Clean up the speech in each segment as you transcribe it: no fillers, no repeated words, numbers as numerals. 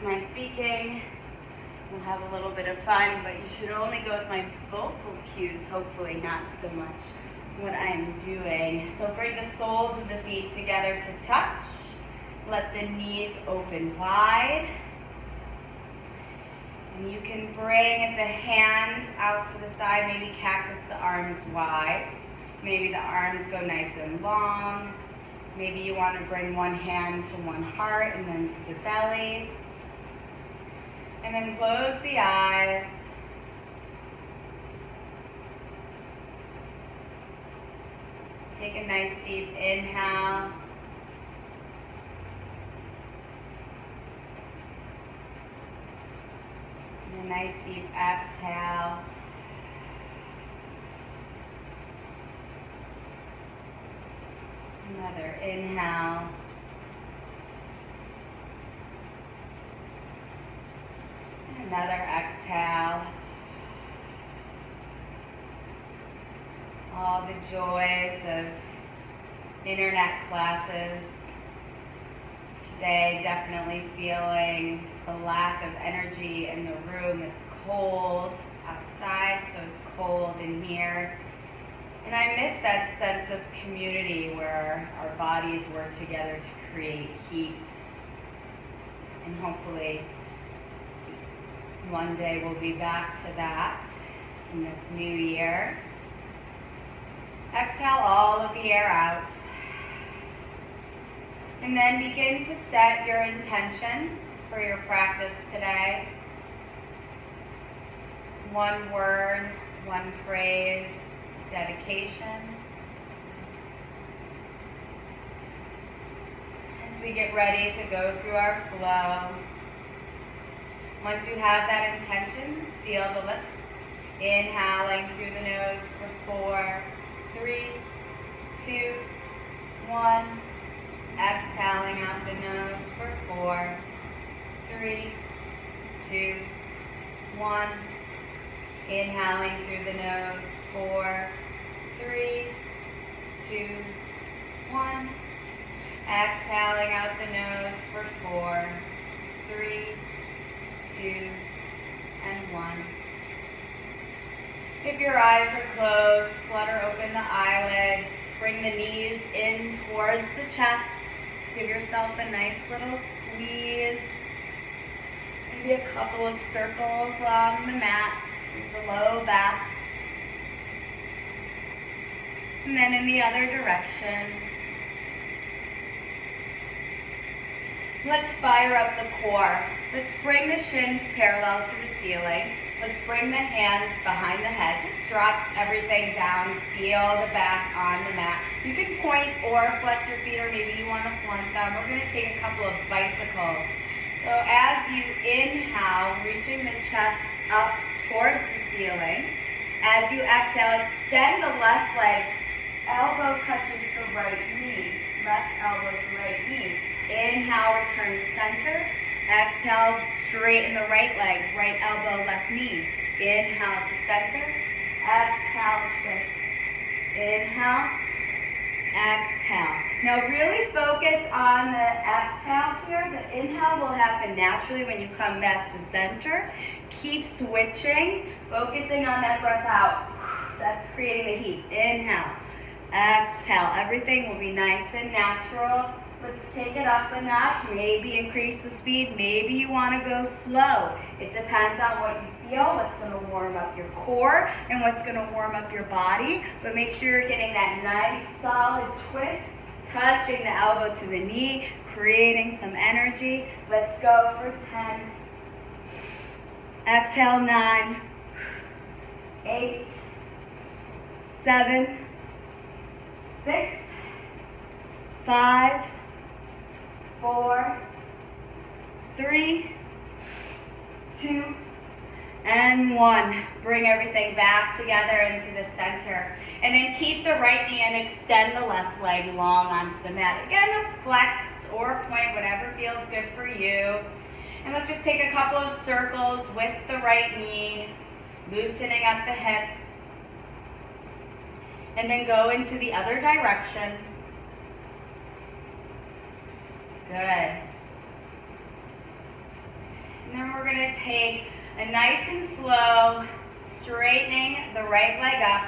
with my speaking. We'll have a little bit of fun, but you should only go with my vocal cues, hopefully not so much what I'm doing. So bring the soles of the feet together to touch. Let the knees open wide. And you can bring the hands out to the side, maybe cactus the arms wide. Maybe the arms go nice and long. Maybe you want to bring one hand to one heart and then to the belly. And then close the eyes. Take a nice deep inhale. And a nice deep exhale. Another inhale. And another exhale. All the joys of internet classes. Today, definitely feeling the lack of energy in the room. It's cold outside, so it's cold in here. And I miss that sense of community where our bodies work together to create heat. And hopefully, one day we'll be back to that in this new year. Exhale all of the air out. And then begin to set your intention for your practice today. One word, one phrase, dedication. As we get ready to go through our flow, once you have that intention, seal the lips. Inhaling through the nose for 4, 3, 2, 1. Exhaling out the nose for 4, 3, 2, 1. Inhaling through the nose, 4, 3, 2, 1. Exhaling out the nose for 4, 3, 2, and 1. If your eyes are closed, flutter open the eyelids. Bring the knees in towards the chest. Give yourself a nice little squeeze. Maybe a couple of circles along the mat with the low back. And then in the other direction. Let's fire up the core. Let's bring the shins parallel to the ceiling. Let's bring the hands behind the head. Just drop everything down. Feel the back on the mat. You can point or flex your feet, or maybe you want to flunk them. We're going to take a couple of bicycles. So as you inhale, reaching the chest up towards the ceiling. As you exhale, extend the left leg. Elbow touches the right knee. Left elbow to right knee. Inhale, return to center. Exhale, straighten the right leg. Right elbow, left knee. Inhale to center. Exhale, twist. Inhale. Exhale. Now really focus on the exhale here. The inhale will happen naturally when you come back to center. Keep switching, focusing on that breath out. That's creating the heat. Inhale. Exhale. Everything will be nice and natural. Let's take it up a notch. Maybe increase the speed. Maybe you want to go slow. It depends on what you feel, what's going to warm up your core and what's going to warm up your body. But make sure you're getting that nice solid twist, touching the elbow to the knee, creating some energy. Let's go for 10. Exhale, 9, 8, 7, 6, 5, 4, 3, 2, and 1. Bring everything back together into the center. And then keep the right knee and extend the left leg long onto the mat. Again, flex or point, whatever feels good for you. And let's just take a couple of circles with the right knee, loosening up the hip. And then go into the other direction. Good. And then we're gonna take a nice and slow, straightening the right leg up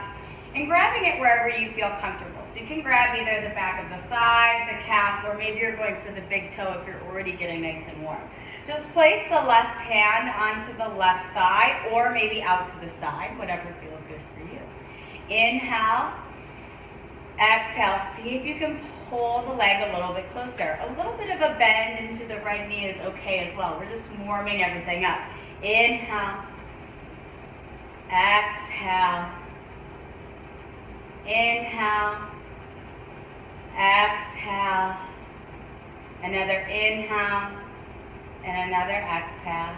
and grabbing it wherever you feel comfortable. So you can grab either the back of the thigh, the calf, or maybe you're going for the big toe if you're already getting nice and warm. Just place the left hand onto the left thigh or maybe out to the side, whatever feels good for you. Inhale, exhale. See if you can pull the leg a little bit closer. A little bit of a bend into the right knee is okay as well. We're just warming everything up. Inhale, exhale, inhale, exhale, another inhale, and another exhale.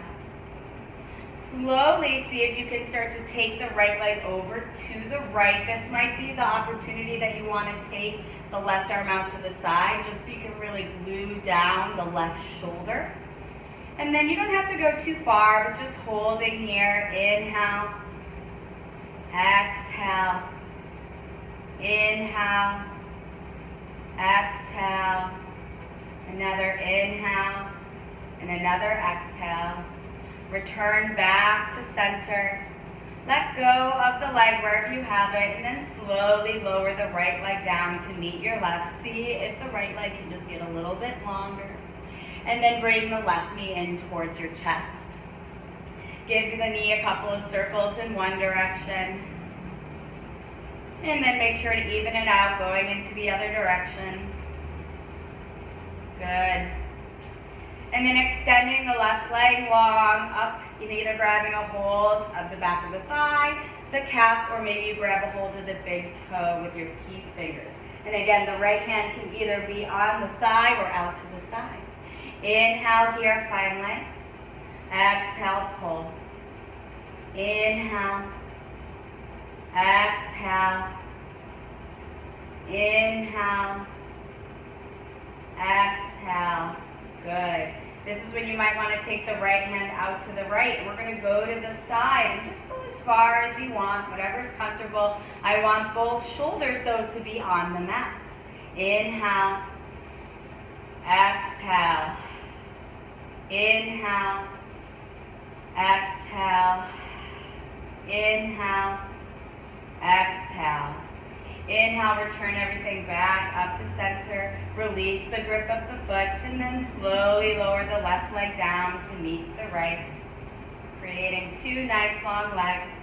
Slowly see if you can start to take the right leg over to the right. This might be the opportunity that you want to take the left arm out to the side just so you can really glue down the left shoulder. And then you don't have to go too far, but just holding here. Inhale, exhale, inhale, exhale, another inhale, and another exhale. Return back to center. Let go of the leg wherever you have it, and then slowly lower the right leg down to meet your left. See if the right leg can just get a little bit longer. And then bring the left knee in towards your chest. Give the knee a couple of circles in one direction. And then make sure to even it out, going into the other direction. Good. And then extending the left leg long up, either grabbing a hold of the back of the thigh, the calf, or maybe you grab a hold of the big toe with your peace fingers. And again, the right hand can either be on the thigh or out to the side. Inhale here, find length. Exhale, pull. Inhale. Exhale. Inhale. Exhale. Good. This is when you might want to take the right hand out to the right. We're going to go to the side and just go as far as you want, whatever's comfortable. I want both shoulders, though, to be on the mat. Inhale. Exhale. Inhale. Exhale. Inhale. Exhale. Inhale, return everything back up to center. Release the grip of the foot and then slowly lower the left leg down to meet the right. Creating two nice long legs.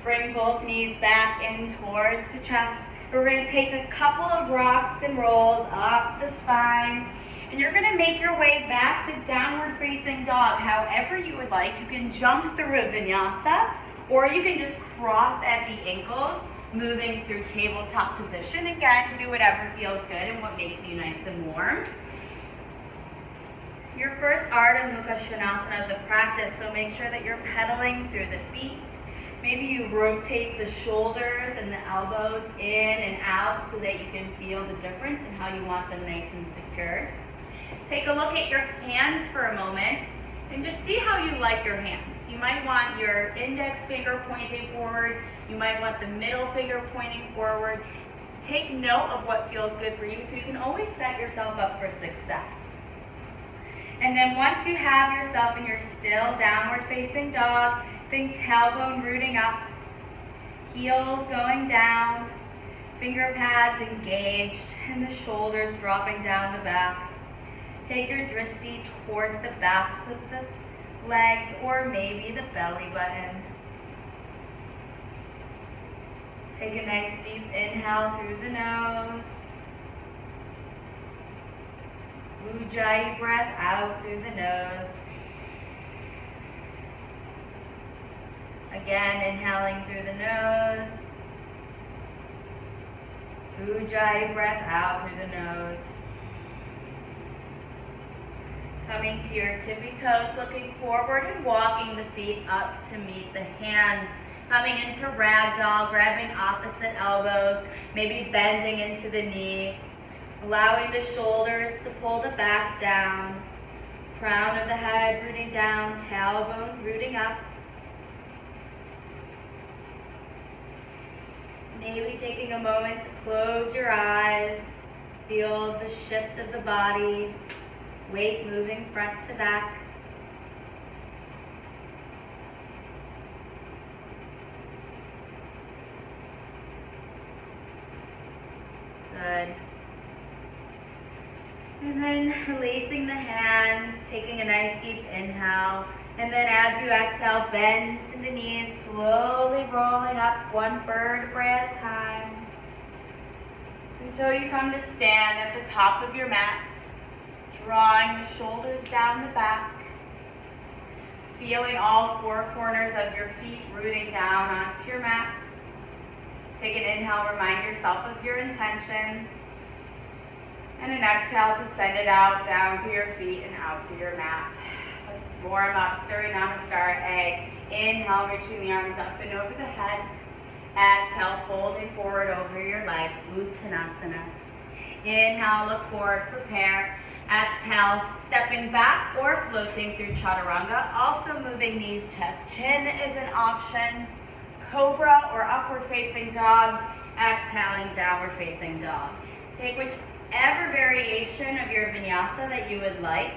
Bring both knees back in towards the chest. We're going to take a couple of rocks and rolls up the spine. And you're going to make your way back to downward facing dog. However you would like. You can jump through a vinyasa or you can just cross at the ankles, moving through tabletop position. Again, do whatever feels good and what makes you nice and warm. Your first Ardha Mukha Svanasana of the practice, so make sure that you're pedaling through the feet. Maybe you rotate the shoulders and the elbows in and out so that you can feel the difference in how you want them nice and secure. Take a look at your hands for a moment and just see how you like your hands. You might want your index finger pointing forward. You might want the middle finger pointing forward. Take note of what feels good for you so you can always set yourself up for success. And then once you have yourself in your still downward facing dog, think tailbone rooting up, heels going down, finger pads engaged, and the shoulders dropping down the back. Take your drishti towards the backs of the legs or maybe the belly button. Take a nice deep inhale through the nose. Ujjayi breath out through the nose. Again, inhaling through the nose. Ujjayi breath out through the nose. Coming to your tippy toes, looking forward and walking the feet up to meet the hands. Coming into ragdoll, grabbing opposite elbows, maybe bending into the knee. Allowing the shoulders to pull the back down. Crown of the head rooting down, tailbone rooting up. Maybe taking a moment to close your eyes. Feel the shift of the body. Weight moving front to back. And then releasing the hands, taking a nice deep inhale. And then as you exhale, bend to the knees, slowly rolling up one vertebrae at a time until you come to stand at the top of your mat, drawing the shoulders down the back, feeling all four corners of your feet rooting down onto your mat. Take an inhale, remind yourself of your intention. And an exhale to send it out, down through your feet and out through your mat. Let's warm up, Surya Namaskar A. Inhale, reaching the arms up and over the head. Exhale, folding forward over your legs, Uttanasana. Inhale, look forward, prepare. Exhale, stepping back or floating through Chaturanga. Also moving knees, chest, chin is an option. Cobra or upward facing dog. Exhaling, downward facing dog. Take whichever variation of your vinyasa that you would like.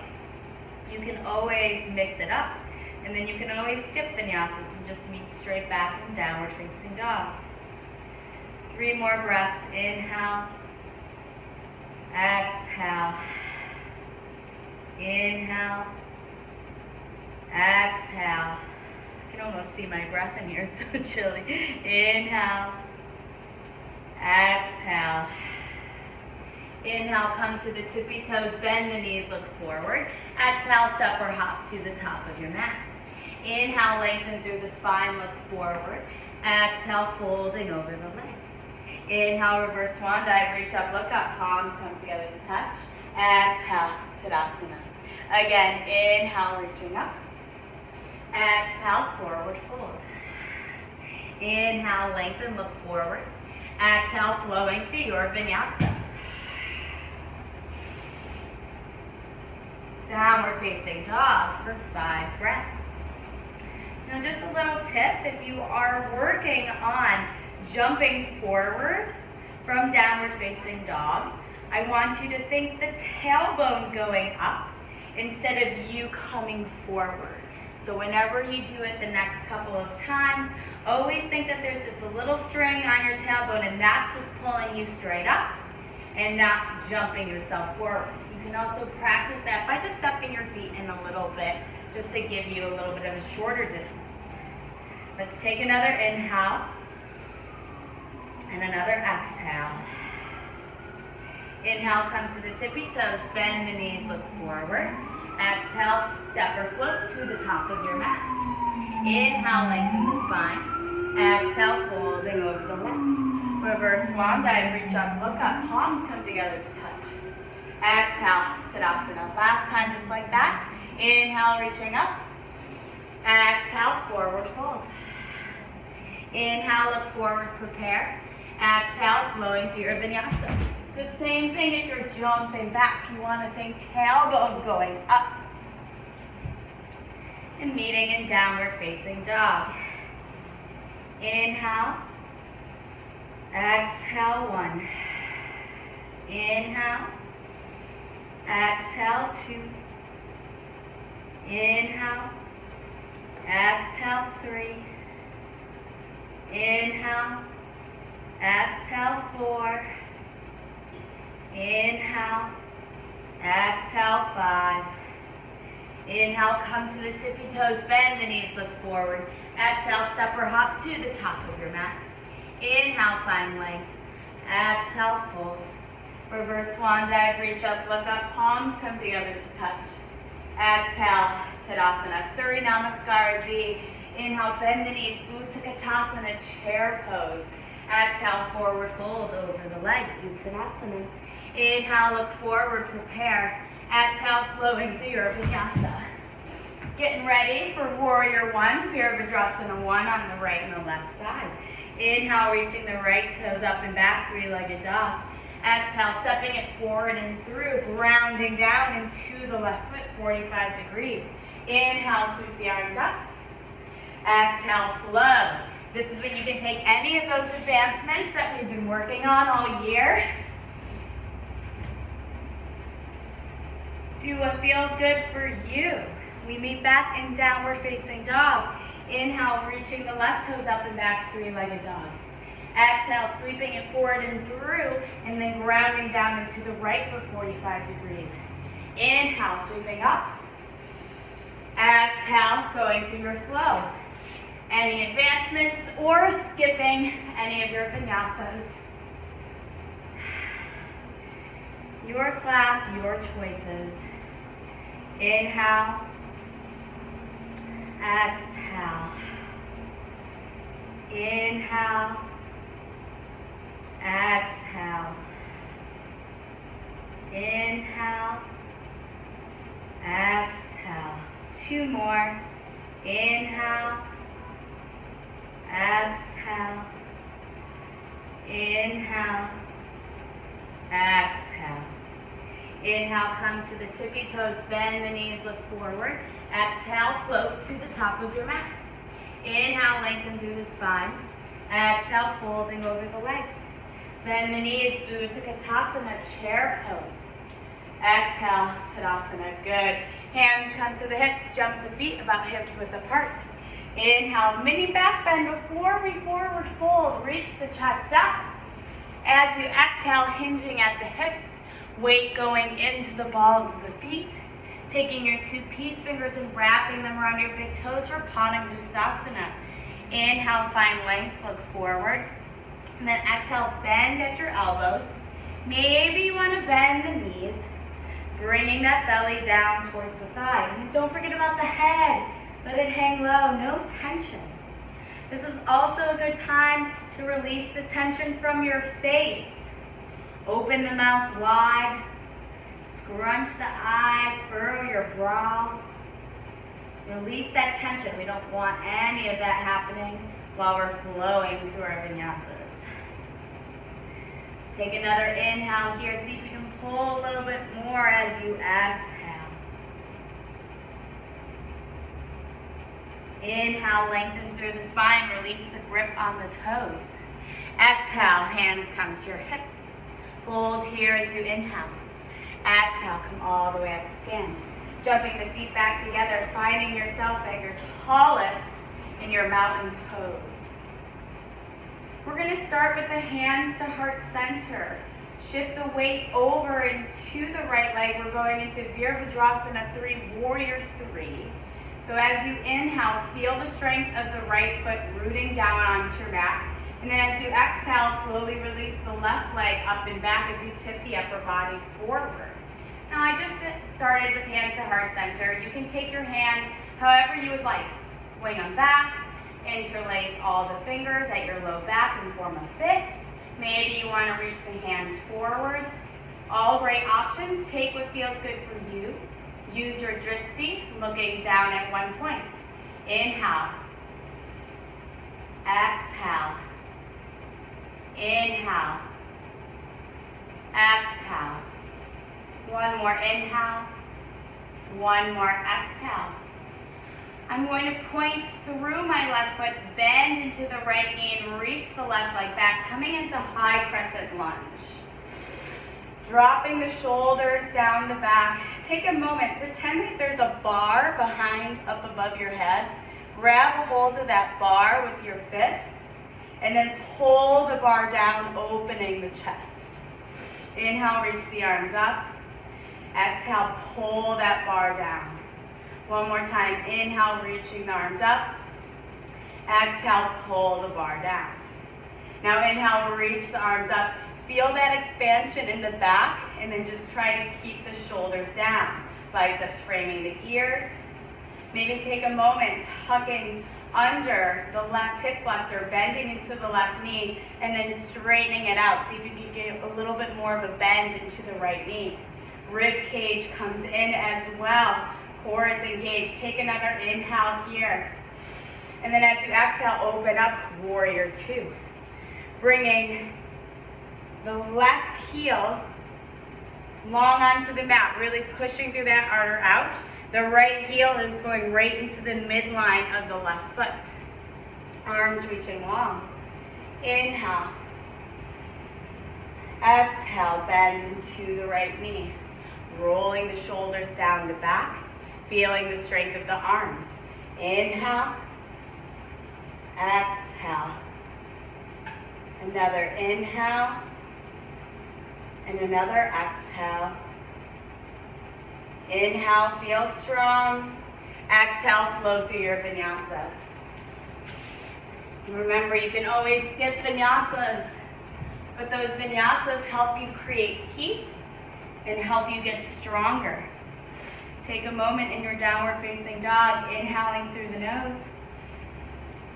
You can always mix it up. And then you can always skip vinyasas and just meet straight back in downward facing dog. 3 more breaths. Inhale. Exhale. Inhale. Exhale. I can almost see my breath in here. It's so chilly. Inhale. Exhale. Inhale, come to the tippy toes, bend the knees, look forward. Exhale, step or hop to the top of your mat. Inhale, lengthen through the spine, look forward. Exhale, folding over the legs. Inhale, reverse swan dive, reach up, look up, palms come together to touch. Exhale, Tadasana. Again, inhale, reaching up. Exhale, forward fold. Inhale, lengthen, look forward. Exhale, flowing through your vinyasa. Downward facing dog for 5 breaths. Now just a little tip, if you are working on jumping forward from downward facing dog, I want you to think the tailbone going up instead of you coming forward. So whenever you do it the next couple of times, always think that there's just a little string on your tailbone and that's what's pulling you straight up and not jumping yourself forward. You can also practice that by just stepping your feet in a little bit, just to give you a little bit of a shorter distance. Let's take another inhale and another exhale. Inhale, come to the tippy toes, bend the knees, look forward. Exhale, step or float to the top of your mat. Inhale, lengthen the spine. Exhale, folding over the legs. Reverse swan dive, reach up, look up, palms come together to touch. Exhale, Tadasana. Last time, just like that. Inhale, reaching up. Exhale, forward fold. Inhale, look forward, prepare. Exhale, flowing through your vinyasa. It's the same thing if you're jumping back. You want to think tailbone going up. And meeting in downward facing dog. Inhale. Exhale, 1. Inhale. Exhale, 2. Inhale. Exhale, 3. Inhale. Exhale, 4. Inhale. Exhale, 5. Inhale, come to the tippy toes, bend the knees, look forward. Exhale, step or hop to the top of your mat. Inhale, find length. Exhale, fold. Reverse swan dive, reach up, look up, palms come together to touch. Exhale, Tadasana, Surya Namaskar B. Inhale, bend the knees, Uttanasana, chair pose. Exhale, forward fold over the legs, Uttanasana. Inhale, look forward, prepare. Exhale, flowing through your vinyasa. Getting ready for Warrior 1, Virabhadrasana 1 on the right and the left side. Inhale, reaching the right toes up and back, 3-legged dog. Exhale, stepping it forward and through, grounding down into the left foot, 45 degrees. Inhale, sweep the arms up. Exhale, flow. This is when you can take any of those advancements that we've been working on all year. Do what feels good for you. We meet back in downward facing dog. Inhale, reaching the left toes up and back, 3-legged dog. Exhale, sweeping it forward and through, and then grounding down into the right for 45 degrees. Inhale, sweeping up. Exhale, going through your flow. Any advancements or skipping any of your vinyasas. Your class, your choices. Inhale. Exhale. Inhale. Exhale. Inhale. Exhale. 2 more. Inhale. Exhale. Inhale. Exhale. Inhale, come to the tippy toes, bend the knees, look forward. Exhale, float to the top of your mat. Inhale, lengthen through the spine. Exhale, folding over the legs. Bend the knees, Utkatasana, chair pose. Exhale, Tadasana, good. Hands come to the hips, jump the feet about hips width apart. Inhale, mini back bend before we forward fold. Reach the chest up. As you exhale, hinging at the hips, weight going into the balls of the feet. Taking your 2 peace fingers and wrapping them around your big toes for Padangustasana. Inhale, find length, look forward. And then exhale, bend at your elbows. Maybe you want to bend the knees, bringing that belly down towards the thigh. And don't forget about the head. Let it hang low, no tension. This is also a good time to release the tension from your face. Open the mouth wide, scrunch the eyes, furrow your brow. Release that tension. We don't want any of that happening while we're flowing through our vinyasas. Take another inhale here. See if you can pull a little bit more as you exhale. Inhale, lengthen through the spine. Release the grip on the toes. Exhale, hands come to your hips. Hold here as you inhale. Exhale, come all the way up to stand. Jumping the feet back together, finding yourself at your tallest in your mountain pose. We're going to start with the hands to heart center. Shift the weight over into the right leg. We're going into Virabhadrasana 3, Warrior 3. So as you inhale, feel the strength of the right foot rooting down onto your mat. And then as you exhale, slowly release the left leg up and back as you tip the upper body forward. Now I just started with hands to heart center. You can take your hands however you would like. Wing them back, interlace all the fingers at your low back and form a fist. Maybe you want to reach the hands forward. All great options. Take what feels good for you. Use your dristi, looking down at one point. Inhale. Exhale. Inhale. Exhale. One more inhale. One more exhale. I'm going to point through my left foot, bend into the right knee, and reach the left leg back, coming into high crescent lunge. Dropping the shoulders down the back. Take a moment, pretend that there's a bar up above your head. Grab a hold of that bar with your fists, and then pull the bar down, opening the chest. Inhale, reach the arms up. Exhale, pull that bar down. One more time, inhale, reaching the arms up. Exhale, pull the bar down. Now inhale, reach the arms up. Feel that expansion in the back, and then just try to keep the shoulders down. Biceps framing the ears. Maybe take a moment, tucking under the left hip flexor, bending into the left knee, and then straightening it out. See if you can get a little bit more of a bend into the right knee. Rib cage comes in as well. Core is engaged. Take another inhale here. And then as you exhale, open up, Warrior 2. Bringing the left heel long onto the mat, really pushing through that outer ouch. The right heel is going right into the midline of the left foot. Arms reaching long. Inhale. Exhale, bend into the right knee. Rolling the shoulders down to back. Feeling the strength of the arms. Inhale. Exhale. Another inhale. And another exhale. Inhale, feel strong. Exhale, flow through your vinyasa. Remember, you can always skip vinyasas, but those vinyasas help you create heat and help you get stronger. Take a moment in your downward facing dog, inhaling through the nose.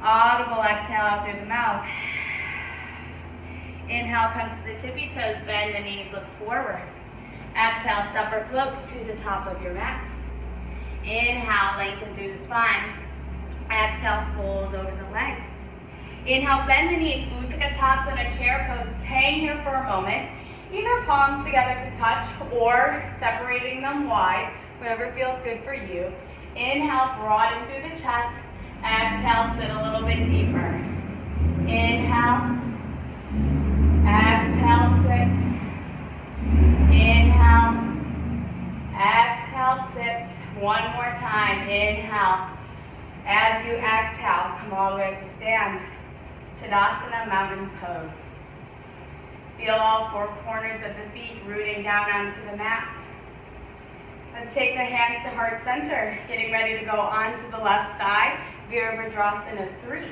Audible exhale out through the mouth. Inhale, come to the tippy toes, bend the knees, look forward. Exhale, step or float to the top of your mat. Inhale, lengthen through the spine. Exhale, fold over the legs. Inhale, bend the knees, Utkatasana, chair pose. Hang here for a moment. Either palms together to touch or separating them wide, whatever feels good for you. Inhale, broaden through the chest. Exhale, sit a little bit deeper. Inhale. Exhale, sit. Inhale. Exhale, sit. One more time. Inhale. As you exhale, come all the way up to stand. Tadasana, mountain pose. Feel all four corners of the feet rooting down onto the mat. Let's take the hands to heart center. Getting ready to go onto the left side. Virabhadrasana 3.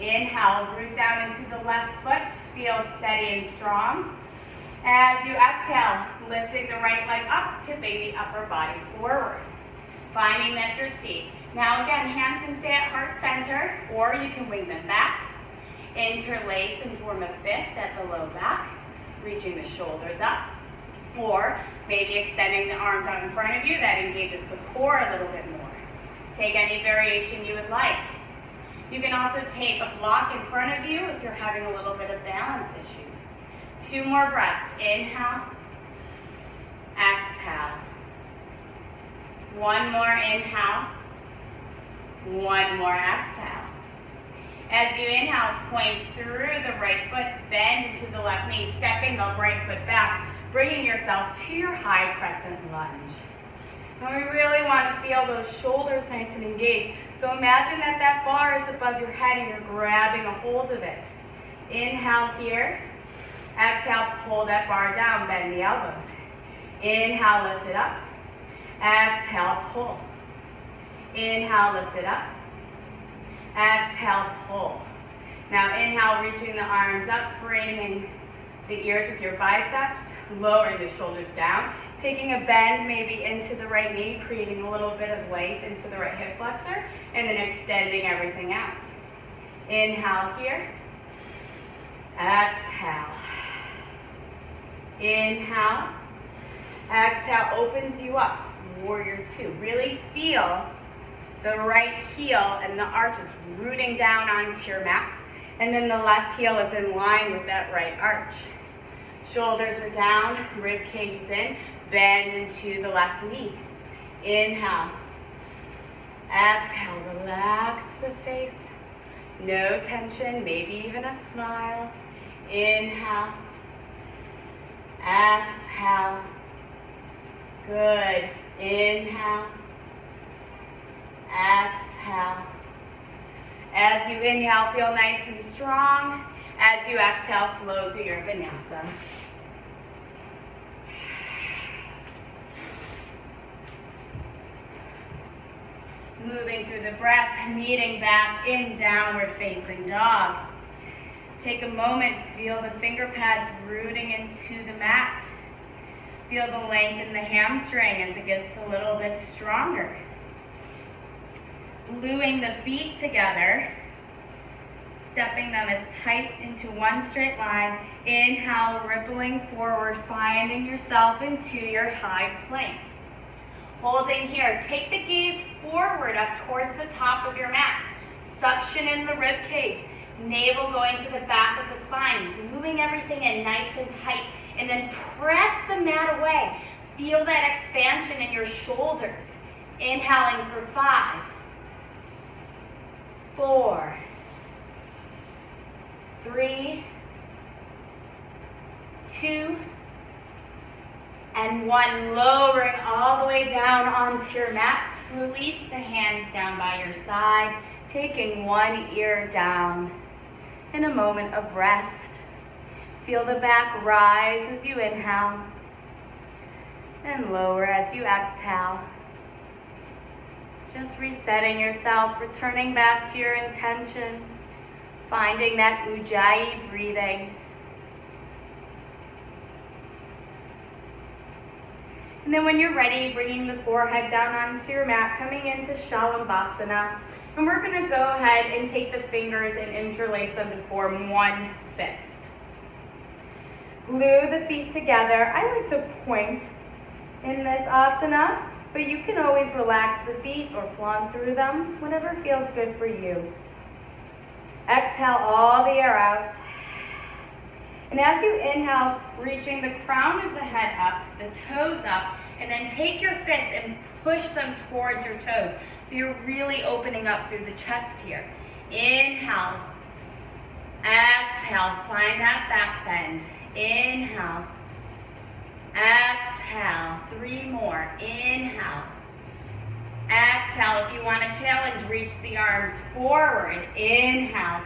Inhale, root down into the left foot. Feel steady and strong. As you exhale, lifting the right leg up, tipping the upper body forward. Finding that drishti. Now again, hands can stay at heart center, or you can wing them back. Interlace and form a fist at the low back, reaching the shoulders up. Or maybe extending the arms out in front of you, that engages the core a little bit more. Take any variation you would like. You can also take a block in front of you if you're having a little bit of balance issues. 2 more breaths. Inhale. Exhale. 1 more inhale. 1 more exhale. As you inhale, point through the right foot, bend into the left knee, stepping the right foot back, bringing yourself to your high crescent lunge. And we really want to feel those shoulders nice and engaged. So imagine that that bar is above your head and you're grabbing a hold of it. Inhale here. Exhale, pull that bar down, bend the elbows. Inhale, lift it up. Exhale, pull. Inhale, lift it up. Exhale, pull. Now inhale, reaching the arms up, framing the ears with your biceps, lowering the shoulders down, taking a bend maybe into the right knee, creating a little bit of length into the right hip flexor, and then extending everything out. Inhale here. Exhale. Inhale. Exhale, opens you up. Warrior 2. Really feel the right heel and the arches rooting down onto your mat. And then the left heel is in line with that right arch. Shoulders are down, rib cage is in. Bend into the left knee. Inhale. Exhale, relax the face. No tension, maybe even a smile. Inhale. Exhale. Good. Inhale. Exhale. As you inhale, feel nice and strong. As you exhale, flow through your vinyasa. Moving through the breath, meeting back in downward facing dog. Take a moment, feel the finger pads rooting into the mat. Feel the length in the hamstring as it gets a little bit stronger. Gluing the feet together, stepping them as tight into one straight line. Inhale, rippling forward, finding yourself into your high plank. Holding here, take the gaze forward up towards the top of your mat. Suction in the rib cage, navel going to the back of the spine, gluing everything in nice and tight, and then press the mat away. Feel that expansion in your shoulders. Inhaling for 5, 4, 3, 2, and 1. Lowering all the way down onto your mat. Release the hands down by your side, taking one ear down. in a moment of rest. Feel the back rise as you inhale and lower as you exhale. Just resetting yourself, returning back to your intention, finding that ujjayi breathing. And then when you're ready, bringing the forehead down onto your mat, coming into Shalabhasana. And we're going to go ahead and take the fingers and interlace them to form one fist. Glue the feet together. I like to point in this asana, but you can always relax the feet or flaunt through them, whatever feels good for you. Exhale all the air out. And as you inhale, reaching the crown of the head up, the toes up, and then take your fists and push them towards your toes. So you're really opening up through the chest here. Inhale. Exhale, find that back bend. Inhale. Exhale, 3 more. Inhale. Exhale, if you want to challenge, reach the arms forward. Inhale.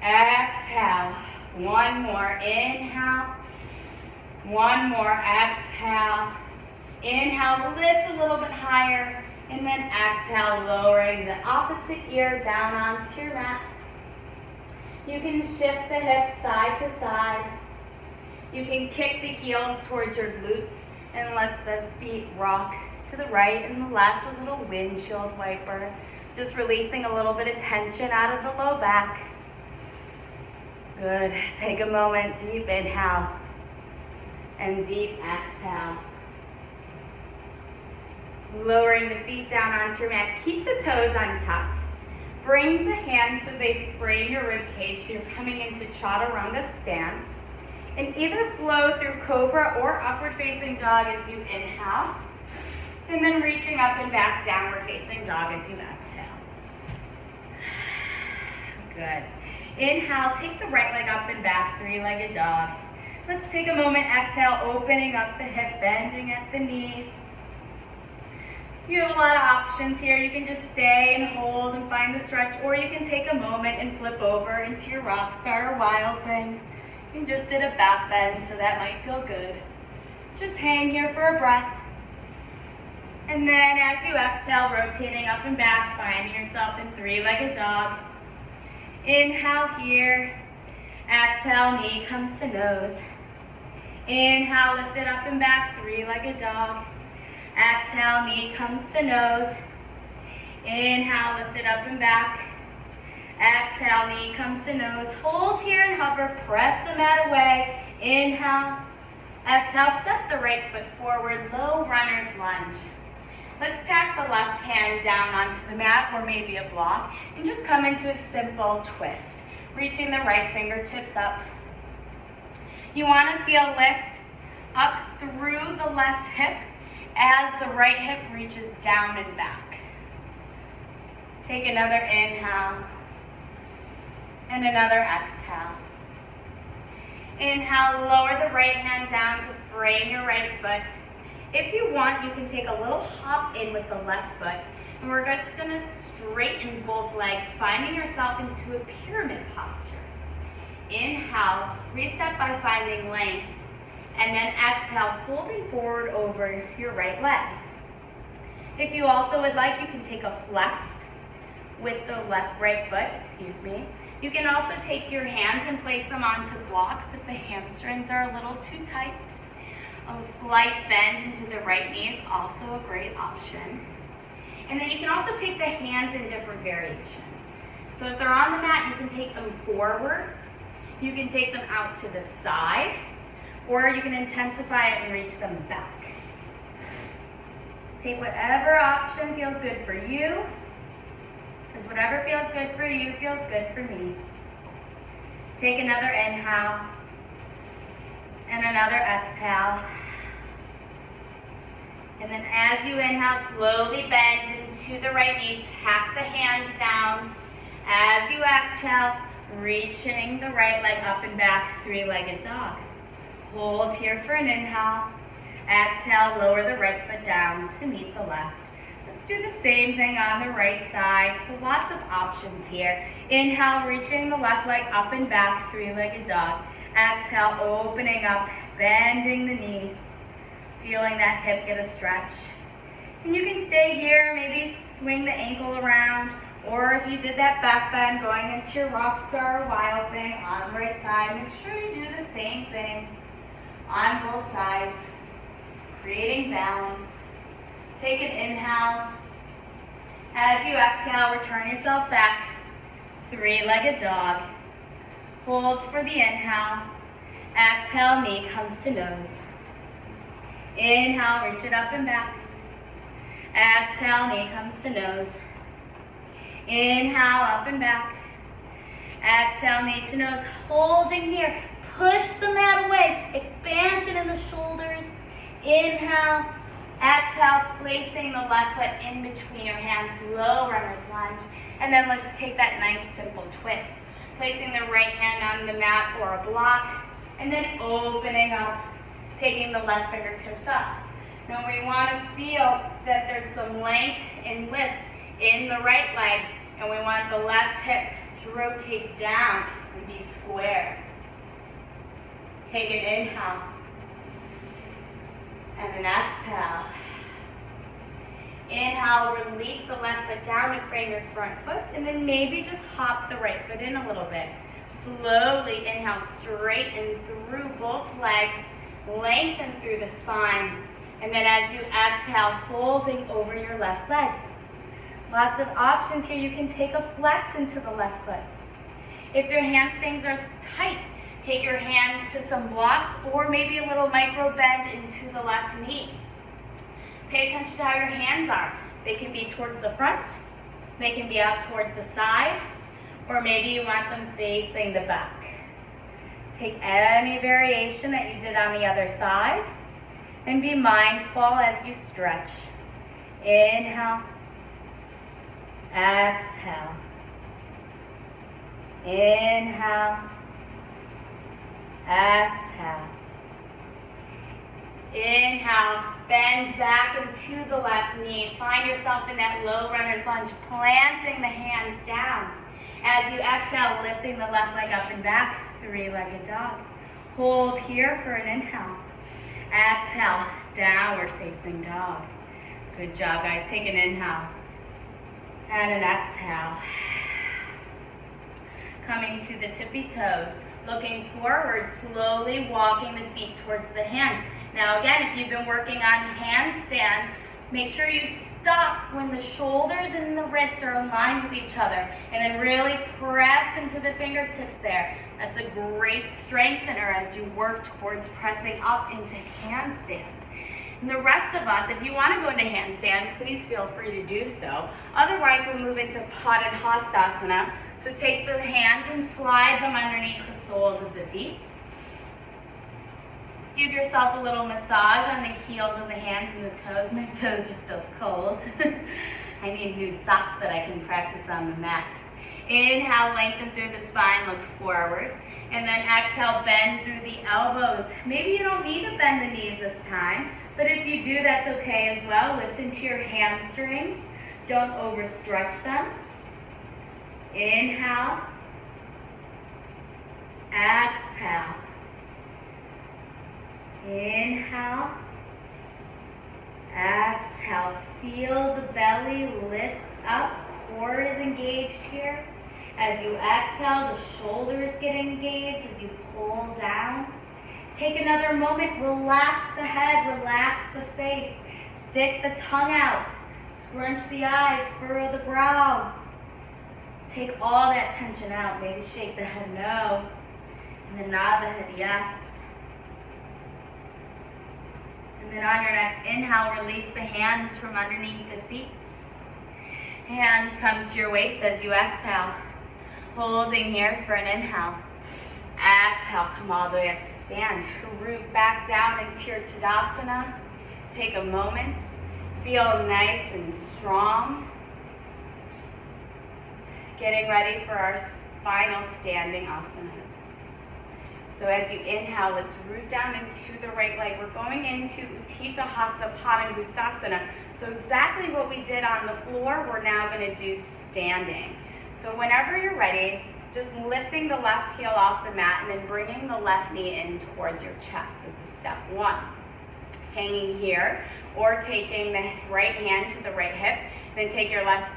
Exhale. 1 more. Inhale. 1 more. Exhale. Inhale, lift a little bit higher. And then exhale, lowering the opposite ear down onto your mat. You can shift the hips side to side. You can kick the heels towards your glutes and let the feet rock to the right and the left, a little windshield wiper. Just releasing a little bit of tension out of the low back. Good. Take a moment, deep inhale and deep exhale. Lowering the feet down onto your mat. Keep the toes untucked. Bring the hands so they frame your rib cage so you're coming into chaturanga stance. And either flow through cobra or upward facing dog as you inhale. And then reaching up and back, downward facing dog as you exhale. Good. Inhale, take the right leg up and back, 3-legged dog. Let's take a moment, exhale, opening up the hip, bending at the knee. You have a lot of options here. You can just stay and hold and find the stretch, or you can take a moment and flip over into your rock star or wild thing. You just did a back bend, so that might feel good. Just hang here for a breath. And then as you exhale, rotating up and back, finding yourself in 3-legged dog. Inhale here. Exhale, knee comes to nose. Inhale, lift it up and back, 3-legged dog. Exhale, knee comes to nose. Inhale, lift it up and back. Exhale, knee comes to nose. Hold here and hover, press the mat away. Inhale. Exhale, step the right foot forward, low runner's lunge. Let's tack the left hand down onto the mat or maybe a block and just come into a simple twist, reaching the right fingertips up. You want to feel lift up through the left hip as the right hip reaches down and back. Take another inhale and another exhale. Inhale, lower the right hand down to frame your right foot. If you want, you can take a little hop in with the left foot. And we're just going to straighten both legs, finding yourself into a pyramid posture. Inhale, reset by finding length. And then exhale, folding forward over your right leg. If you also would like, you can take a flex with the right foot, You can also take your hands and place them onto blocks if the hamstrings are a little too tight. A slight bend into the right knee is also a great option. And then you can also take the hands in different variations. So if they're on the mat, you can take them forward. You can take them out to the side. Or you can intensify it and reach them back. Take whatever option feels good for you. Because whatever feels good for you feels good for me. Take another inhale. And another exhale. And then as you inhale, slowly bend into the right knee. Tack the hands down. As you exhale, reaching the right leg up and back, 3-legged dog. Hold here for an inhale. Exhale, lower the right foot down to meet the left. Let's Let's do the same thing on the right side. So lots of options here. Inhale, reaching the left leg up and back, three-legged dog. Exhale, opening up, bending the knee, feeling that hip get a stretch. And you can stay here, maybe swing the ankle around, or if you did that back bend, going into your rock star wild thing on the right side, make sure you do the same thing on both sides, creating balance. Take an inhale. As you exhale, return yourself back, three-legged dog. Hold for the inhale. Exhale, knee comes to nose. Inhale, reach it up and back. Exhale, knee comes to nose. Inhale, up and back. Exhale, knee to nose. Holding here. Push the mat away. Expansion in the shoulders. Inhale. Exhale, placing the left foot in between your hands. Low runner's lunge. And then let's take that nice simple twist. Placing the right hand on the mat or a block. And then opening up. Taking the left fingertips up. Now we want to feel that there's some length and lift in the right leg, and we want the left hip to rotate down and be square. Take an inhale, and an exhale. Inhale, release the left foot down to frame your front foot, and then maybe just hop the right foot in a little bit. Slowly inhale, straighten through both legs, lengthen through the spine, and then as you exhale, folding over your left leg. Lots of options here. You can take a flex into the left foot. If your hamstrings are tight, take your hands to some blocks or maybe a little micro bend into the left knee. Pay attention to how your hands are. They can be towards the front, they can be out towards the side, or maybe you want them facing the back. Take any variation that you did on the other side and be mindful as you stretch. Inhale. Exhale. Inhale. Exhale. Inhale. Bend back into the left knee. Find yourself in that low runner's lunge, planting the hands down. As you exhale, lifting the left leg up and back, three-legged dog. Hold here for an inhale. Exhale, downward facing dog. Good job, guys. Take an inhale and an exhale. Coming to the tippy toes. Looking forward, slowly walking the feet towards the hands. Now again, if you've been working on handstand, make sure you stop when the shoulders and the wrists are aligned with each other, and then really press into the fingertips there. That's a great strengthener as you work towards pressing up into handstand. And the rest of us, if you want to go into handstand, please feel free to do so. Otherwise, we'll move into Padangusthasana. So take the hands and slide them underneath the soles of the feet. Give yourself a little massage on the heels of the hands and the toes. My toes are still cold. I need new socks that I can practice on the mat. Inhale, lengthen through the spine, look forward. And then exhale, bend through the elbows. Maybe you don't need to bend the knees this time, but if you do, that's okay as well. Listen to your hamstrings. Don't overstretch them. Inhale. Exhale. Inhale. Exhale. Feel the belly lift up. Core is engaged here. As you exhale, the shoulders get engaged as you pull down. Take another moment. Relax the head. Relax the face. Stick the tongue out. Scrunch the eyes. Furrow the brow. Take all that tension out. Maybe shake the head no. And then nod the head yes. And then on your next inhale, release the hands from underneath the feet. Hands come to your waist as you exhale. Holding here for an inhale. Exhale, come all the way up to stand. Root back down into your Tadasana. Take a moment. Feel nice and strong. Getting ready for our final standing asanas. So as you inhale, let's root down into the right leg. We're going into Utthita Hasta Padangusthasana. So exactly what we did on the floor, we're now going to do standing. So whenever you're ready, just lifting the left heel off the mat and then bringing the left knee in towards your chest. This is step one. Hanging here, or taking the right hand to the right hip, then take your left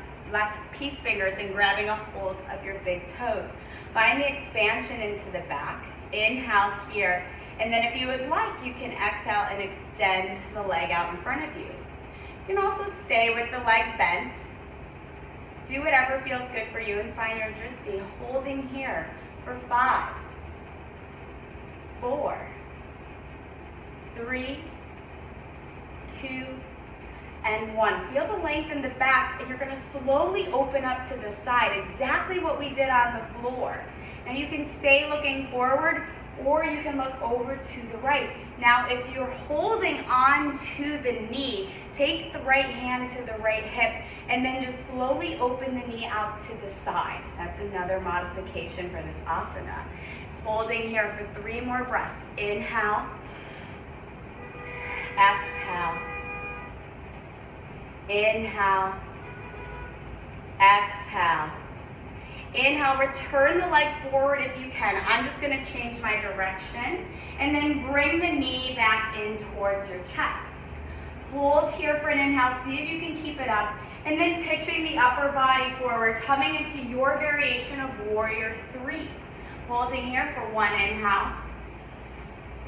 peace fingers and grabbing a hold of your big toes. Find the expansion into the back. Inhale here, and then if you would like, you can exhale and extend the leg out in front of you. You can also stay with the leg bent. Do whatever feels good for you and find your drishti holding here for 5, 4, 3, 2, and 1. Feel the length in the back, and you're going to slowly open up to the side, exactly what we did on the floor. Now you can stay looking forward, or you can look over to the right. Now if you're holding on to the knee, take the right hand to the right hip, and then just slowly open the knee out to the side. That's another modification for this asana. Holding here for 3 more breaths. Inhale. Exhale. Inhale. Exhale. Inhale, return the leg forward if you can. I'm just going to change my direction. And then bring the knee back in towards your chest. Hold here for an inhale. See if you can keep it up. And then pitching the upper body forward, coming into your variation of warrior 3. Holding here for 1 inhale.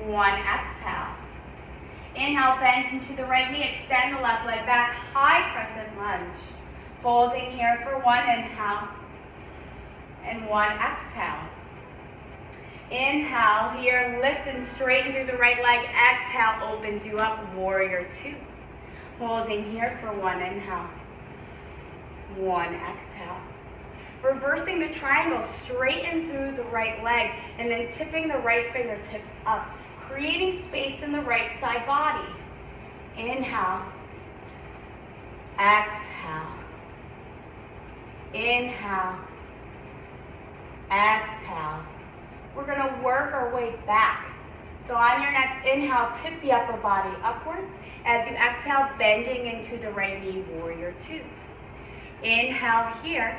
1 exhale. Inhale, bend into the right knee. Extend the left leg back. High crescent lunge. Holding here for 1 inhale. And 1 exhale. Inhale here, lift and straighten through the right leg. Exhale, opens you up, warrior 2. Holding here for 1 inhale. 1 exhale. Reversing the triangle, straighten through the right leg, and then tipping the right fingertips up, creating space in the right side body. Inhale. Exhale. Inhale. Exhale. We're going to work our way back. So on your next inhale, tip the upper body upwards. As you exhale, bending into the right knee, warrior 2. Inhale here.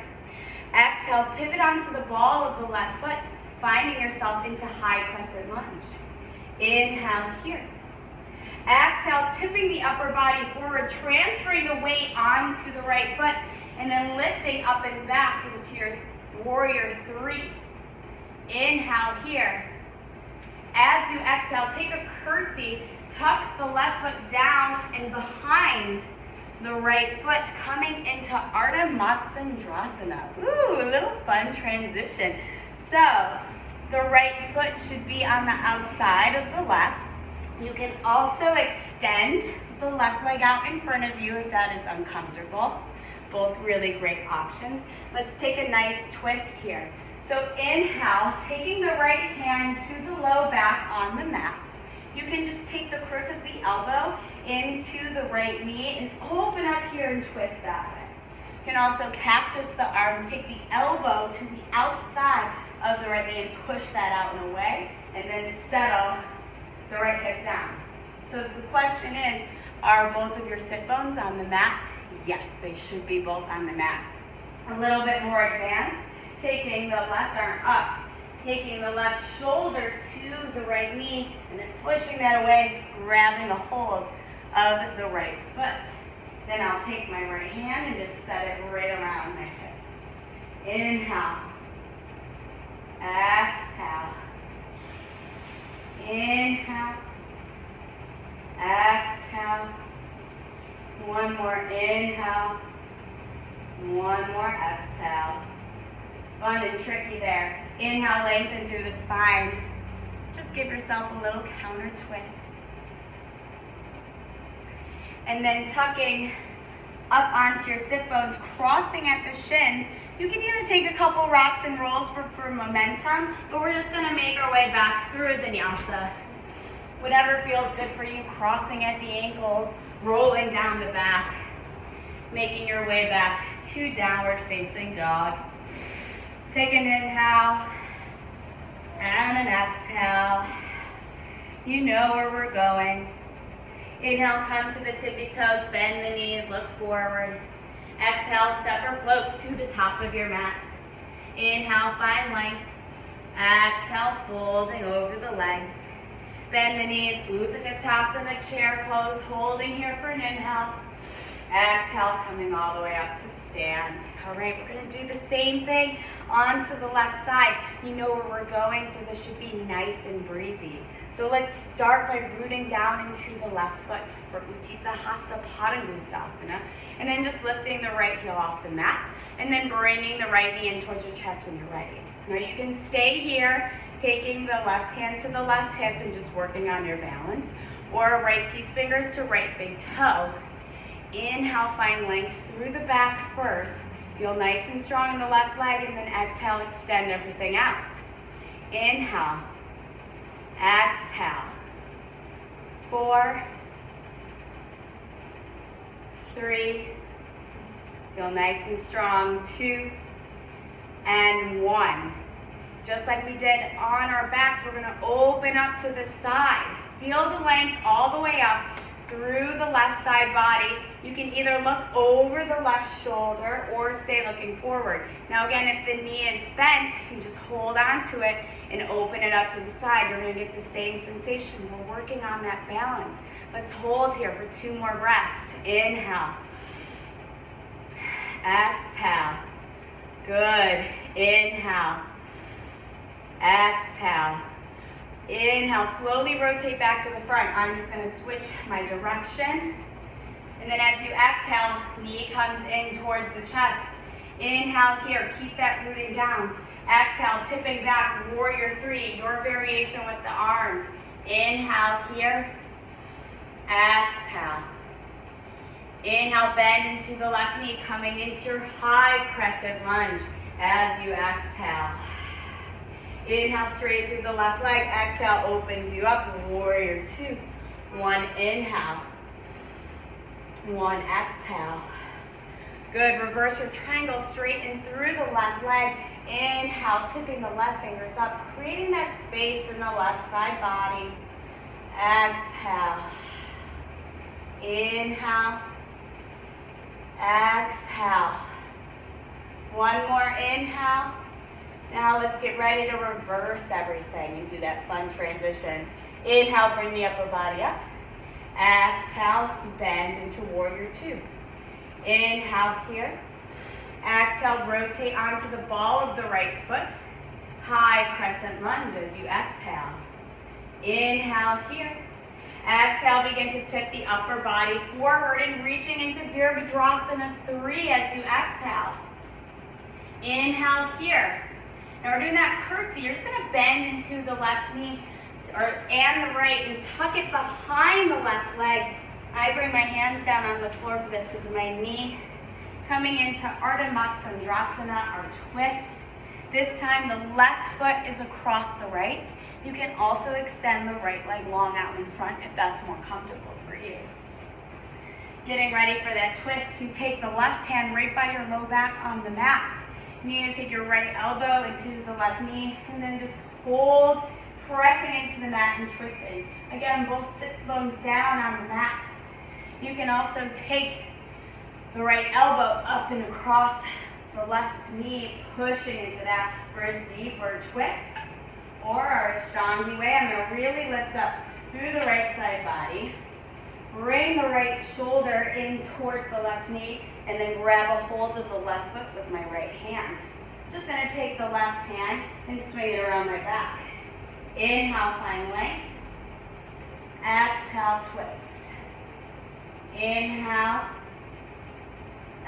Exhale, pivot onto the ball of the left foot, finding yourself into high crescent lunge. Inhale here. Exhale, tipping the upper body forward, transferring the weight onto the right foot, and then lifting up and back into your warrior 3. Inhale here. As you exhale, take a curtsy, tuck the left foot down and behind the right foot, coming into Ardha Matsyendrasana. Ooh, a little fun transition. So, the right foot should be on the outside of the left. You can also extend the left leg out in front of you if that is uncomfortable. Both really great options. Let's take a nice twist here. So inhale, taking the right hand to the low back on the mat. You can just take the crook of the elbow into the right knee and open up here and twist that way. You can also cactus the arms, take the elbow to the outside of the right knee and push that out and away, and then settle the right hip down. So the question is, are both of your sit bones on the mat? Yes, they should be both on the mat. A little bit more advanced, taking the left arm up, taking the left shoulder to the right knee, and then pushing that away, grabbing a hold of the right foot. Then I'll take my right hand and just set it right around my hip. Inhale. Exhale. Inhale. Exhale. One more inhale. One more exhale. Fun and tricky there. Inhale, lengthen through the spine. Just give yourself a little counter twist. And then tucking up onto your sit bones, crossing at the shins. You can either take a couple rocks and rolls for momentum, but we're just gonna make our way back through the vinyasa. Whatever feels good for you, crossing at the ankles, rolling down the back, making your way back to downward facing dog. Take an inhale, And an exhale. You know where we're going. Inhale, come to the tippy toes, bend the knees, look forward. Exhale, step or float to the top of your mat. Inhale, find length. Exhale, folding over the legs. Bend the knees, Utkatasana, chair pose, holding here for an inhale. Exhale, coming all the way up to stand. All right, we're gonna do the same thing onto the left side. You know where we're going, so this should be nice and breezy. So let's start by rooting down into the left foot for Utthita Hasta Padangusthasana, and then just lifting the right heel off the mat, and then bringing the right knee in towards your chest when you're ready. Now you can stay here, taking the left hand to the left hip and just working on your balance, or right peace fingers to right big toe. Inhale, find length through the back first. Feel nice and strong in the left leg, and then exhale, extend everything out. Inhale, exhale. 4, 3, feel nice and strong. 2, and 1. Just like we did on our backs, we're gonna open up to the side. Feel the length all the way up through the left side body. You can either look over the left shoulder or stay looking forward. Now again, if the knee is bent, you just hold on to it and open it up to the side. You're gonna get the same sensation. We're working on that balance. Let's hold here for 2 more breaths. Inhale. Exhale. Good. Inhale. Exhale. Inhale, slowly rotate back to the front. I'm just gonna switch my direction. And then as you exhale, knee comes in towards the chest. Inhale here, keep that rooting down. Exhale, tipping back, warrior 3, your variation with the arms. Inhale here, exhale. Inhale, bend into the left knee, coming into your high crescent lunge as you exhale. Inhale, straight through the left leg. Exhale, opens you up, warrior 2. 1, inhale. 1, exhale. Good, reverse your triangle, straighten through the left leg. Inhale, tipping the left fingers up, creating that space in the left side body. Exhale. Inhale. Exhale. 1 more inhale. Now let's get ready to reverse everything and do that fun transition. Inhale, bring the upper body up. Exhale, bend into warrior 2. Inhale here. Exhale, rotate onto the ball of the right foot. High crescent lunge as you exhale. Inhale here. Exhale, begin to tip the upper body forward and reaching into Virabhadrasana 3 as you exhale. Inhale here. Now we're doing that curtsy. You're just gonna bend into the left knee and the right and tuck it behind the left leg. I bring my hands down on the floor for this because of my knee. Coming into Ardha Matsyendrasana, our twist. This time the left foot is across the right. You can also extend the right leg long out in front if that's more comfortable for you. Getting ready for that twist, you take the left hand right by your low back on the mat. You're going to take your right elbow into the left knee and then just hold, pressing into the mat and twisting. Again, both sits bones down on the mat. You can also take the right elbow up and across the left knee, pushing into that for a deeper twist. Or our Ashtangi way, I'm going to really lift up through the right side body. Bring the right shoulder in towards the left knee and then grab a hold of the left foot with my right hand. Just going to take the left hand and swing it around my back. Inhale, find length. Exhale, twist. Inhale.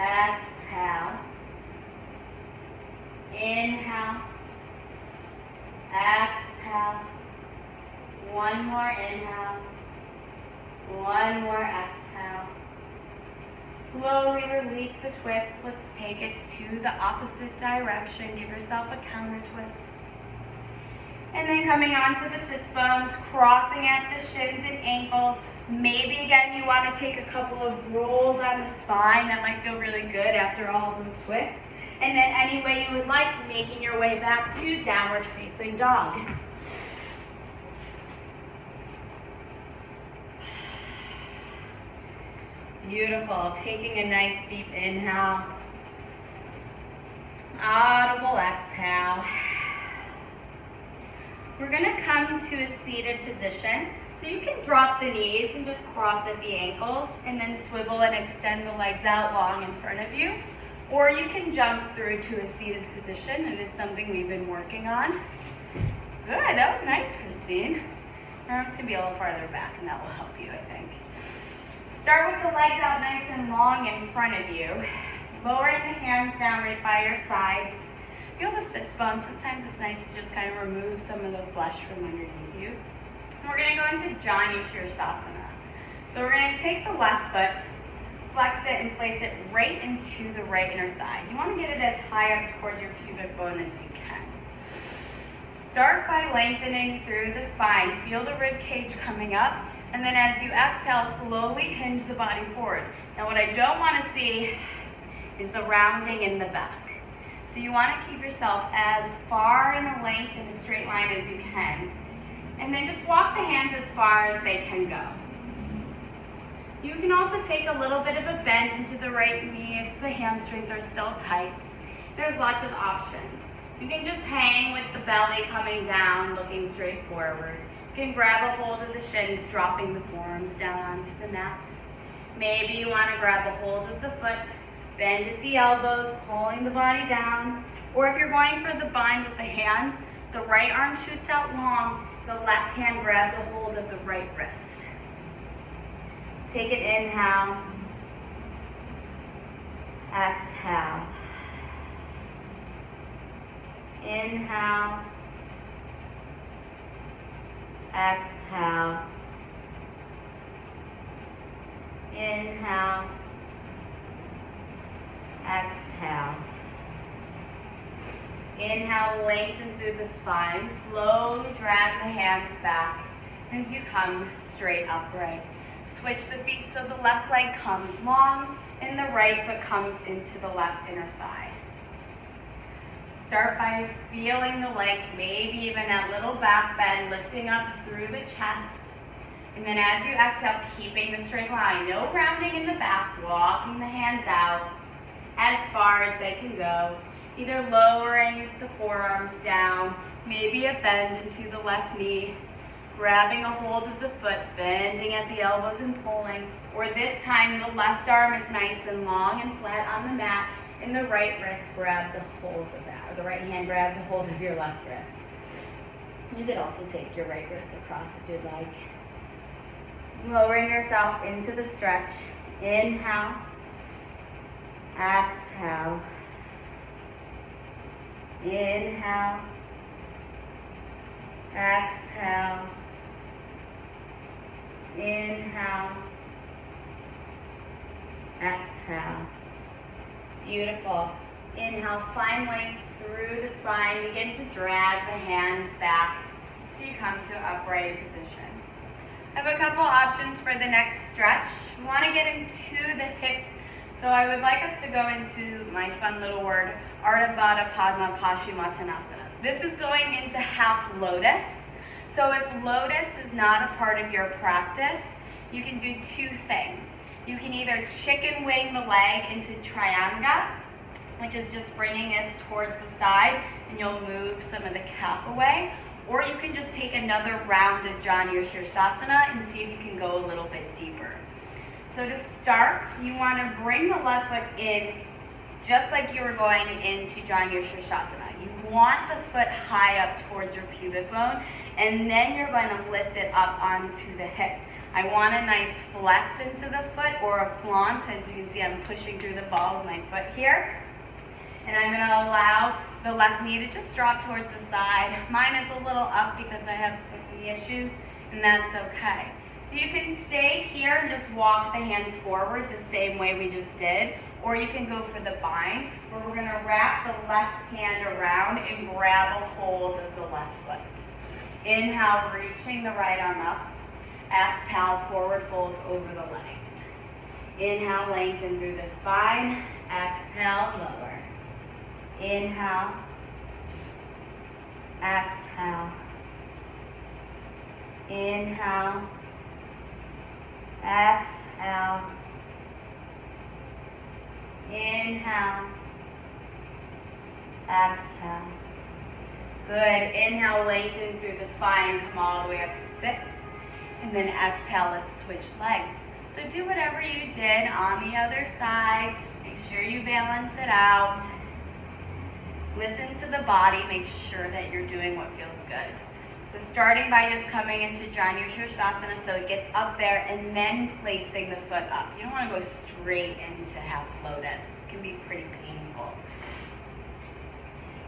Exhale. Inhale. Exhale. 1 more inhale. 1 more exhale. Slowly release the twist. Let's take it to the opposite direction. Give yourself a counter twist. And then coming onto the sits bones, crossing at the shins and ankles. Maybe again you want to take a couple of rolls on the spine. That might feel really good after all those twists. And then any way you would like, making your way back to downward facing dog. Beautiful. Taking a nice deep inhale. Audible exhale. We're going to come to a seated position. So you can drop the knees and just cross at the ankles and then swivel and extend the legs out long in front of you. Or you can jump through to a seated position. It is something we've been working on. Good, that was nice, Christine. Your arms can be a little farther back and that will help you, I think. Start with the legs out nice and long in front of you. Lowering the hands down right by your sides. Feel the sits bones. Sometimes it's nice to just kind of remove some of the flesh from underneath you. And we're going to go into Vinyasa. So we're going to take the left foot, flex it, and place it right into the right inner thigh. You want to get it as high up towards your pubic bone as you can. Start by lengthening through the spine. Feel the rib cage coming up. And then as you exhale, slowly hinge the body forward. Now what I don't want to see is the rounding in the back. So you want to keep yourself as far in a length in a straight line as you can. And then just walk the hands as far as they can go. You can also take a little bit of a bend into the right knee if the hamstrings are still tight. There's lots of options. You can just hang with the belly coming down, looking straight forward. You can grab a hold of the shins, dropping the forearms down onto the mat. Maybe you want to grab a hold of the foot, bend at the elbows, pulling the body down. Or if you're going for the bind with the hands, the right arm shoots out long, the left hand grabs a hold of the right wrist. Take an inhale, exhale. Inhale, exhale. Inhale, exhale. Inhale, lengthen through the spine. Slowly drag the hands back as you come straight upright. Switch the feet so the left leg comes long and the right foot comes into the left inner thigh. Start by feeling the length, maybe even that little back bend, lifting up through the chest. And then as you exhale, keeping the straight line, no rounding in the back, walking the hands out as far as they can go. Either lowering the forearms down, maybe a bend into the left knee, grabbing a hold of the foot, bending at the elbows and pulling. Or this time, the left arm is nice and long and flat on the mat, and the right wrist grabs a hold of that, or the right hand grabs a hold of your left wrist. You could also take your right wrist across if you'd like. Lowering yourself into the stretch. Inhale, exhale. Inhale, exhale. Inhale, exhale. Beautiful. Inhale, find length through the spine. Begin to drag the hands back so you come to upright position. I have a couple options for the next stretch. We want to get into the hips, so I would like us to go into my fun little word, Ardha Baddha Padma Paschimottanasana. This is going into half lotus. So if lotus is not a part of your practice, you can do two things. You can either chicken wing the leg into Trianga, which is just bringing us towards the side, and you'll move some of the calf away. Or you can just take another round of Janu Shirshasana and see if you can go a little bit deeper. So to start, you want to bring the left foot in just like you were going into Janu Shirshasana. You want the foot high up towards your pubic bone, and then you're going to lift it up onto the hip. I want a nice flex into the foot, or a flaunt. As you can see, I'm pushing through the ball of my foot here. And I'm going to allow the left knee to just drop towards the side. Mine is a little up because I have some knee issues, and that's okay. So you can stay here and just walk the hands forward the same way we just did, or you can go for the bind, where we're going to wrap the left hand around and grab a hold of the left foot. Inhale, reaching the right arm up. Exhale, forward fold over the legs. Inhale, lengthen through the spine. Exhale, lower. Inhale. Exhale. Inhale. Exhale. Inhale. Exhale. Good. Inhale, lengthen through the spine. Come all the way up to sit. And then exhale, let's switch legs. So do whatever you did on the other side. Make sure you balance it out. Listen to the body. Make sure that you're doing what feels good. So starting by just coming into Janu Shirsasana so it gets up there and then placing the foot up. You don't want to go straight into half lotus. It can be pretty painful.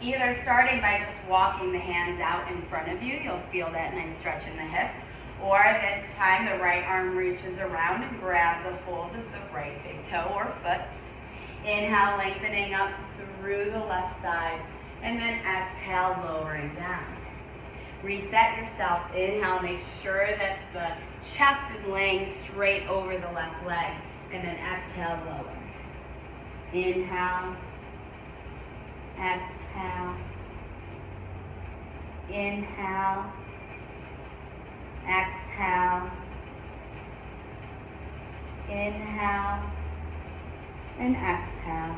Either starting by just walking the hands out in front of you. You'll feel that nice stretch in the hips. Or this time the right arm reaches around and grabs a hold of the right big toe or foot. Inhale, lengthening up through the left side. And then exhale, lowering down. Reset yourself. Inhale, make sure that the chest is laying straight over the left leg. And then exhale, lower. Inhale. Exhale. Inhale. Exhale. Inhale. And exhale.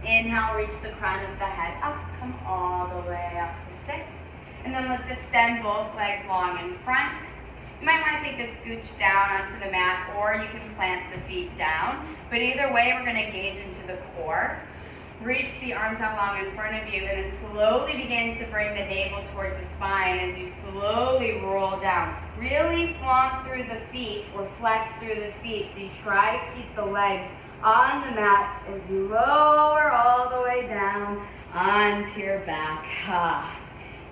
Inhale, reach the crown of the head up. Come all the way up to sit. And then let's extend both legs long in front. You might want to take a scooch down onto the mat, or you can plant the feet down. But either way, we're going to engage into the core. Reach the arms out long in front of you, and then slowly begin to bring the navel towards the spine as you slowly roll down. Really flaunt through the feet, or flex through the feet, so you try to keep the legs on the mat as you lower all the way down onto your back.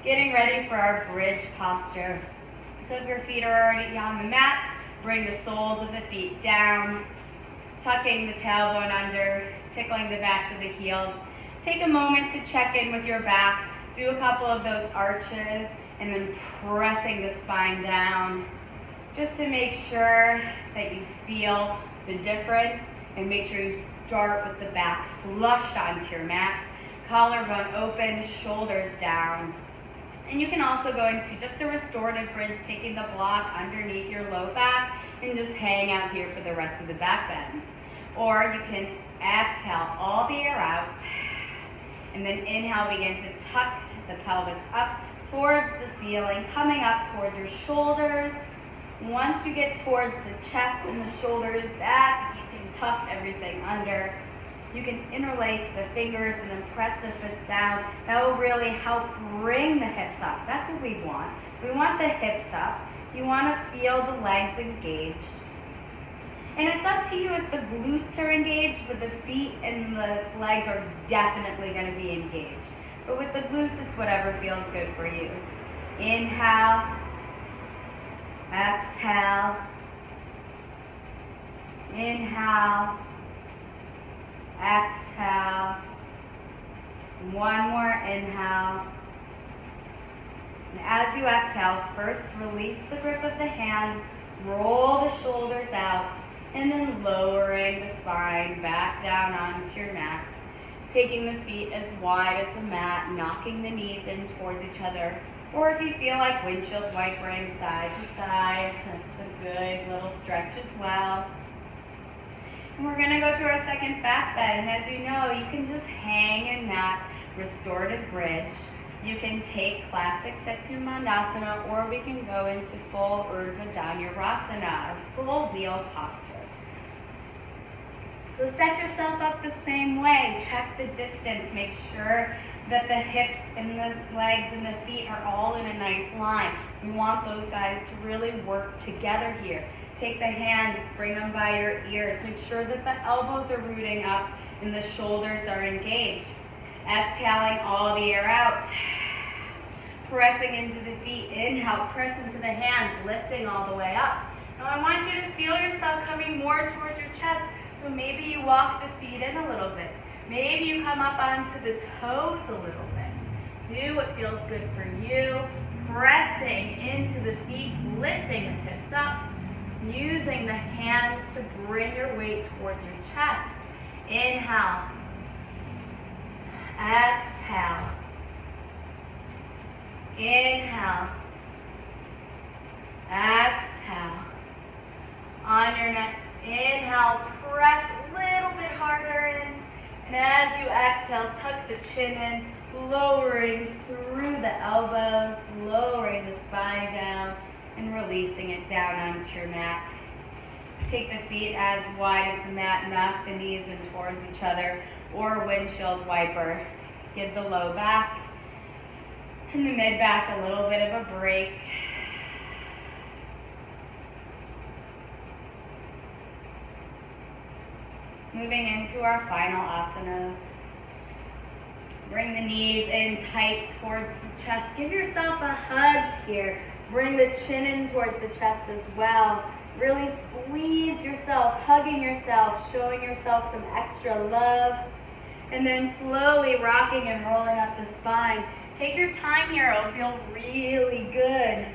Getting ready for our bridge posture. So if your feet are already on the mat, bring the soles of the feet down, tucking the tailbone under, tickling the backs of the heels. Take a moment to check in with your back. Do a couple of those arches and then pressing the spine down just to make sure that you feel the difference, and make sure you start with the back flushed onto your mat. Collarbone open, shoulders down. And you can also go into just a restorative bridge, taking the block underneath your low back and just hang out here for the rest of the back bends. Or you can exhale all the air out, and then inhale, begin to tuck the pelvis up towards the ceiling, coming up towards your shoulders. Once you get towards the chest and the shoulders, that's, you can tuck everything under. You can interlace the fingers and then press the fist down. That will really help bring the hips up. That's what we want. We want the hips up. You want to feel the legs engaged. And it's up to you if the glutes are engaged, but the feet and the legs are definitely going to be engaged. But with the glutes, it's whatever feels good for you. Inhale. Exhale. Inhale. Exhale. One more inhale. And as you exhale, first release the grip of the hands, roll the shoulders out, and then lowering the spine back down onto your mat. Taking the feet as wide as the mat, knocking the knees in towards each other. Or if you feel like windshield wipering side to side, that's a good little stretch as well. And we're going to go through our second back bend. And as you know, you can just hang in that restorative bridge. You can take classic Setu Mandasana, or we can go into full Urdhva Dhanurasana, or full wheel posture. So set yourself up the same way. Check the distance. Make sure that the hips and the legs and the feet are all in a nice line. We want those guys to really work together here. Take the hands, bring them by your ears. Make sure that the elbows are rooting up and the shoulders are engaged. Exhaling all the air out. Pressing into the feet. Inhale, press into the hands, lifting all the way up. Now I want you to feel yourself coming more towards your chest. So maybe you walk the feet in a little bit. Maybe you come up onto the toes a little bit. Do what feels good for you. Pressing into the feet, lifting the hips up. Using the hands to bring your weight towards your chest. Inhale. Exhale. Inhale. Exhale. On your next inhale, press a little bit harder in. And as you exhale, tuck the chin in, lowering through the elbows, lowering the spine down, and releasing it down onto your mat. Take the feet as wide as the mat, knock the knees in towards each other, or windshield wiper. Give the low back and the mid back a little bit of a break. Moving into our final asanas. Bring the knees in tight towards the chest. Give yourself a hug here. Bring the chin in towards the chest as well. Really squeeze yourself, hugging yourself, showing yourself some extra love. And then slowly rocking and rolling up the spine. Take your time here, it'll feel really good.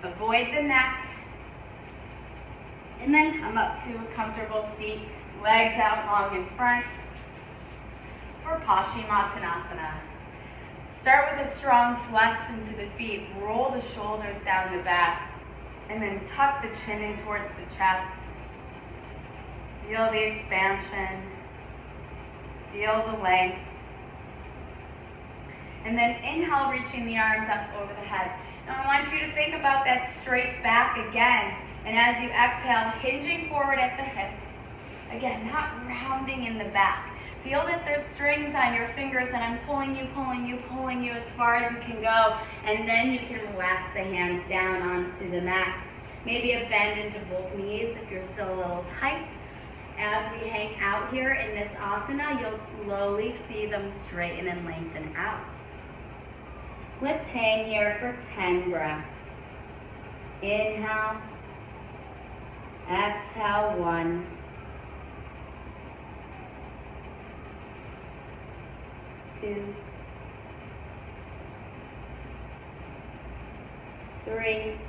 Avoid the neck. And then come up to a comfortable seat, legs out long in front for Paschimottanasana. Start with a strong flex into the feet, roll the shoulders down the back, and then tuck the chin in towards the chest. Feel the expansion. Feel the length. And then inhale, reaching the arms up over the head. Now I want you to think about that straight back again. And as you exhale, hinging forward at the hips. Again, not rounding in the back. Feel that there's strings on your fingers and I'm pulling you as far as you can go. And then you can relax the hands down onto the mat. Maybe a bend into both knees if you're still a little tight. As we hang out here in this asana, you'll slowly see them straighten and lengthen out. Let's hang here for 10 breaths. Inhale. Exhale, 1. 2. 3.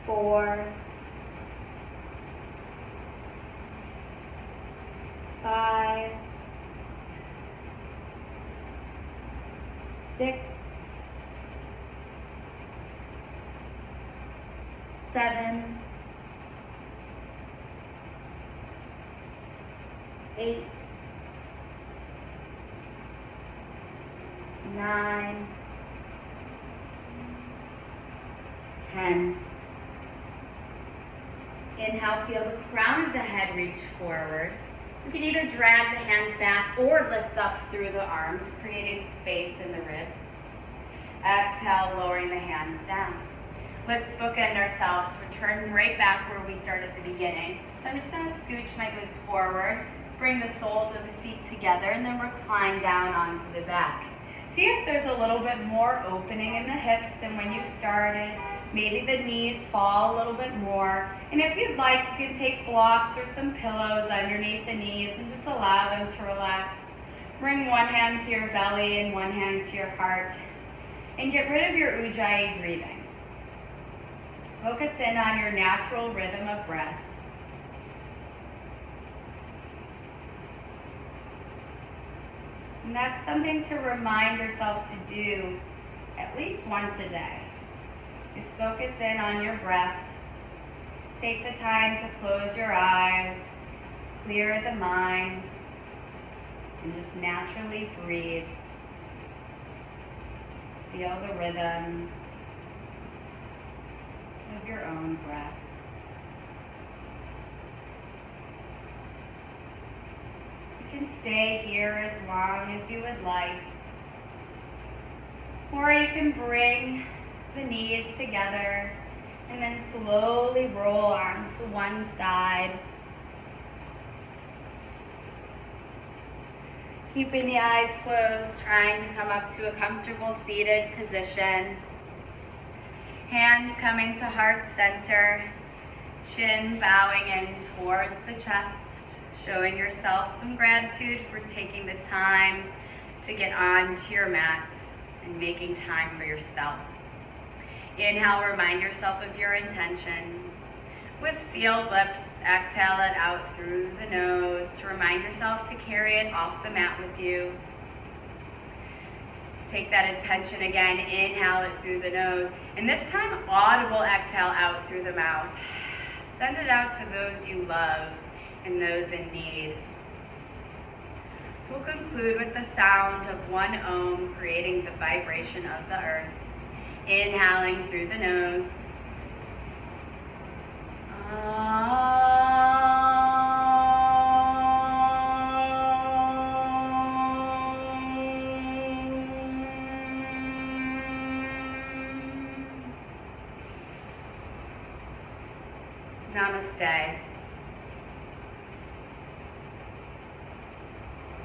4. 5. 6. 7. 8. 9. 10. Inhale, feel the crown of the head reach forward. You can either drag the hands back or lift up through the arms, creating space in the ribs. Exhale, lowering the hands down. Let's bookend ourselves, return right back where we started at the beginning. So I'm just going to scooch my glutes forward, bring the soles of the feet together, and then recline down onto the back. See if there's a little bit more opening in the hips than when you started. Maybe the knees fall a little bit more. And if you'd like, you can take blocks or some pillows underneath the knees and just allow them to relax. Bring one hand to your belly and one hand to your heart. And get rid of your ujjayi breathing. Focus in on your natural rhythm of breath. And that's something to remind yourself to do at least once a day. Is focus in on your breath. Take the time to close your eyes, clear the mind, and just naturally breathe. Feel the rhythm of your own breath. You can stay here as long as you would like, or you can bring the knees together and then slowly roll onto one side. Keeping the eyes closed, trying to come up to a comfortable seated position. Hands coming to heart center, chin bowing in towards the chest, showing yourself some gratitude for taking the time to get onto your mat and making time for yourself. Inhale, remind yourself of your intention. With sealed lips, exhale it out through the nose to remind yourself to carry it off the mat with you. Take that attention again, inhale it through the nose, and this time audible exhale out through the mouth. Send it out to those you love and those in need. We'll conclude with the sound of one Om, creating the vibration of the earth. Inhaling through the nose. Namaste.